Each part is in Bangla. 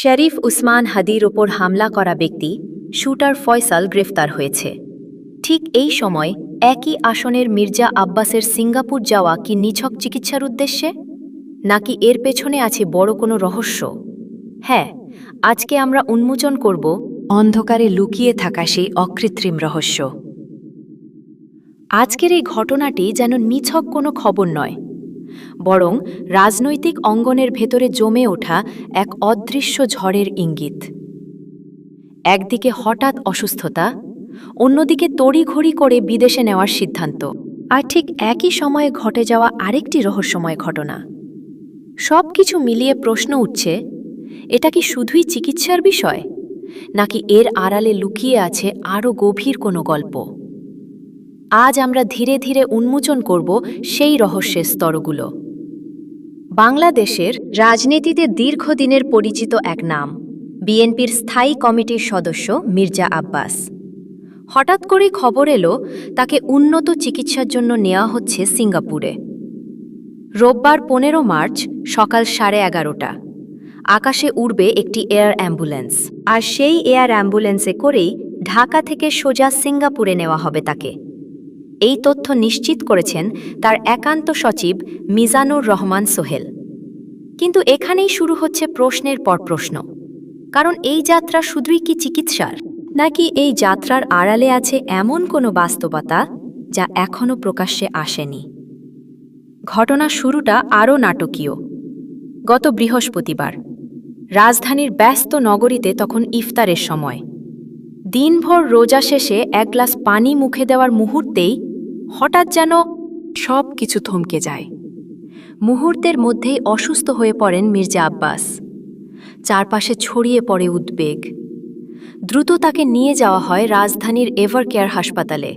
শরীফ উসমান হাদির ওপর হামলা করা ব্যক্তি শুটার ফয়সাল গ্রেফতার হয়েছে। ঠিক এই সময় একই আসনের মির্জা আব্বাসের সিঙ্গাপুর যাওয়া কি নিছক চিকিৎসার উদ্দেশ্যে, নাকি এর পেছনে আছে বড় কোনো রহস্য? হ্যাঁ, আজকে আমরা উন্মোচন করব অন্ধকারে লুকিয়ে থাকা সেই অকৃত্রিম রহস্য। আজকের এই ঘটনাটি যেন নিছক কোনো খবর নয়, বরং রাজনৈতিক অঙ্গনের ভেতরে জমে ওঠা এক অদৃশ্য ঝড়ের ইঙ্গিত। একদিকে হঠাৎ অসুস্থতা, অন্যদিকে তড়িঘড়ি করে বিদেশে নেওয়ার সিদ্ধান্ত, আর ঠিক একই সময়ে ঘটে যাওয়া আরেকটি রহস্যময় ঘটনা। সব কিছু মিলিয়ে প্রশ্ন উঠছে, এটা কি শুধুই চিকিৎসার বিষয়, নাকি এর আড়ালে লুকিয়ে আছে আরও গভীর কোনো গল্প? আজ আমরা ধীরে ধীরে উন্মোচন করব সেই রহস্যের স্তরগুলো। বাংলাদেশের রাজনীতিতে দীর্ঘদিনের পরিচিত এক নাম, বিএনপির স্থায়ী কমিটির সদস্য মির্জা আব্বাস। হঠাৎ করেই খবর এলো তাকে উন্নত চিকিৎসার জন্য নেওয়া হচ্ছে সিঙ্গাপুরে। রোববার 15 মার্চ সকাল 11:30 আকাশে উড়বে একটি এয়ার অ্যাম্বুলেন্স, আর সেই এয়ার অ্যাম্বুলেন্সে করেই ঢাকা থেকে সোজা সিঙ্গাপুরে নেওয়া হবে তাকে। এই তথ্য নিশ্চিত করেছেন তার একান্ত সচিব মিজানুর রহমান সোহেল। কিন্তু এখানেই শুরু হচ্ছে প্রশ্নের পর প্রশ্ন, কারণ এই যাত্রা শুধুই কি চিকিৎসার, নাকি এই যাত্রার আড়ালে আছে এমন কোনো বাস্তবতা যা এখনও প্রকাশ্যে আসেনি? ঘটনার শুরুটা আরও নাটকীয়। গত বৃহস্পতিবার রাজধানীর ব্যস্ত নগরীতে তখন ইফতারের সময়। দিনভর রোজা শেষে এক গ্লাস পানি মুখে দেওয়ার মুহূর্তেই হঠাৎ যেন সব কিছু থমকে যায়। মুহূর্তের মধ্যেই অসুস্থ হয়ে পড়েন মির্জা আব্বাস। চারপাশে ছড়িয়ে পড়ে উদ্বেগ। দ্রুত তাকে নিয়ে যাওয়া হয় রাজধানীর এভারকেয়ার হাসপাতালে।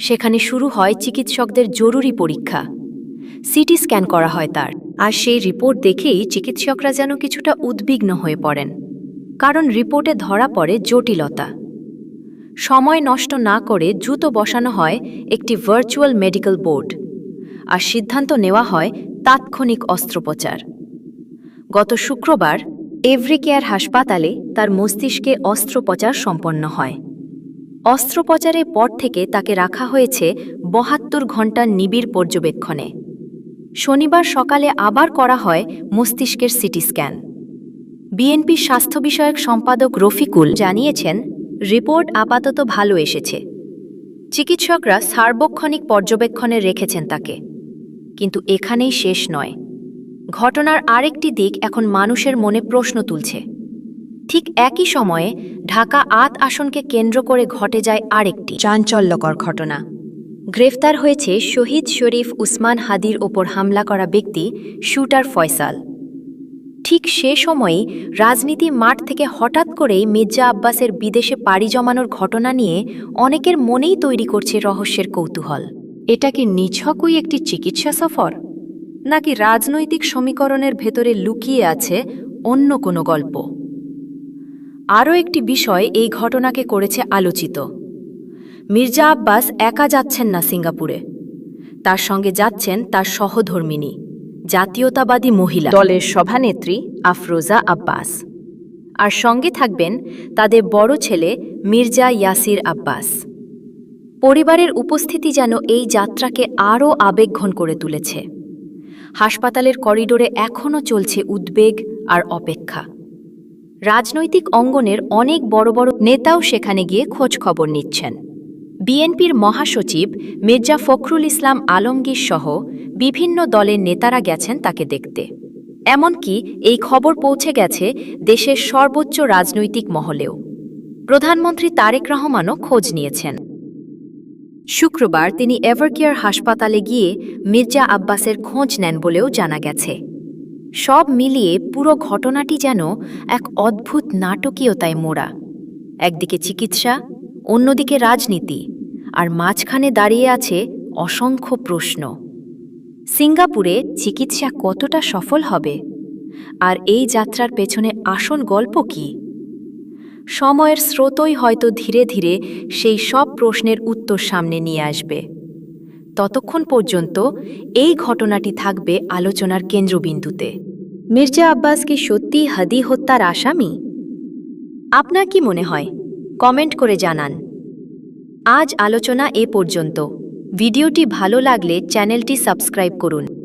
সেখানে শুরু হয় চিকিৎসকদের জরুরি পরীক্ষা। সিটি স্ক্যান করা হয় তার, আর সেই রিপোর্ট দেখেই চিকিৎসকরা যেন কিছুটা উদ্বিগ্ন হয়ে পড়েন, কারণ রিপোর্টে ধরা পড়ে জটিলতা। সময় নষ্ট না করে দ্রুত বসানো হয় একটি ভার্চুয়াল মেডিকেল বোর্ড, আর সিদ্ধান্ত নেওয়া হয় তাৎক্ষণিক অস্ত্রোপচার। গত শুক্রবার এভারকেয়ার হাসপাতালে তার মস্তিষ্কে অস্ত্রোপচার সম্পন্ন হয়। অস্ত্রোপচারের পর থেকে তাকে রাখা হয়েছে 72 ঘণ্টার নিবিড় পর্যবেক্ষণে। শনিবার সকালে আবার করা হয় মস্তিষ্কের সিটি স্ক্যান। বিএনপির স্বাস্থ্য বিষয়ক সম্পাদক রফিকুল জানিয়েছেন, রিপোর্ট আপাতত ভালো এসেছে। চিকিৎসকরা সার্বক্ষণিক পর্যবেক্ষণে রেখেছেন তাকে। কিন্তু এখানেই শেষ নয়। ঘটনার আরেকটি দিক এখন মানুষের মনে প্রশ্ন তুলছে। ঠিক একই সময়ে ঢাকা ৮ আসনকে কেন্দ্র করে ঘটে যায় আরেকটি চাঞ্চল্যকর ঘটনা। গ্রেফতার হয়েছে শহীদ শরীফ উসমান হাদির ওপর হামলা করা ব্যক্তি শুটার ফয়সাল। ঠিক সে সময়েই রাজনীতি মাঠ থেকে হঠাৎ করেই মির্জা আব্বাসের বিদেশে পাড়ি জমানোর ঘটনা নিয়ে অনেকের মনেই তৈরি করছে রহস্যের কৌতূহল। এটা কি নিছকই একটি চিকিৎসা সফর, নাকি রাজনৈতিক সমীকরণের ভেতরে লুকিয়ে আছে অন্য কোনো গল্প? আরও একটি বিষয় এই ঘটনাকে করেছে আলোচিত। মির্জা আব্বাস একা যাচ্ছেন না সিঙ্গাপুরে, তার সঙ্গে যাচ্ছেন তার সহধর্মিণী, জাতীয়তাবাদী মহিলা দলের সভানেত্রী আফরোজা আব্বাস, আর সঙ্গে থাকবেন তাদের বড় ছেলে মির্জা ইয়াসির আব্বাস। পরিবারের উপস্থিতি যেন এই যাত্রাকে আরও আবেগঘন করে তুলেছে। হাসপাতালের করিডোরে এখনও চলছে উদ্বেগ আর অপেক্ষা। রাজনৈতিক অঙ্গনের অনেক বড় বড় নেতাও সেখানে গিয়ে খোঁজ খবর নিচ্ছেন। বিএনপির মহাসচিব মির্জা ফখরুল ইসলাম আলমগীর সহ বিভিন্ন দলের নেতারা গেছেন তাকে দেখতে। এমনকি এই খবর পৌঁছে গেছে দেশের সর্বোচ্চ রাজনৈতিক মহলেও। প্রধানমন্ত্রী তারেক রহমানও খোঁজ নিয়েছেন। শুক্রবার তিনি এভারকেয়ার হাসপাতালে গিয়ে মির্জা আব্বাসের খোঁজ নেন বলেও জানা গেছে। সব মিলিয়ে পুরো ঘটনাটি যেন এক অদ্ভুত নাটকীয়তায় মোড়া। একদিকে চিকিৎসা, অন্যদিকে রাজনীতি, আর মাঝখানে দাঁড়িয়ে আছে অসংখ্য প্রশ্ন। সিঙ্গাপুরে চিকিৎসা কতটা সফল হবে, আর এই যাত্রার পেছনে আসল গল্প কি? সময়ের স্রোতই হয়তো ধীরে ধীরে সেই সব প্রশ্নের উত্তর সামনে নিয়ে আসবে। ততক্ষণ পর্যন্ত এই ঘটনাটি থাকবে আলোচনার কেন্দ্রবিন্দুতে। মির্জা আব্বাস কি সত্যি হাদি হত্যার আসামি? আপনার কি মনে হয়? কমেন্ট করে জানান। আজ আলোচনা এ পর্যন্ত। ভিডিওটি ভালো লাগলে চ্যানেলটি সাবস্ক্রাইব করুন।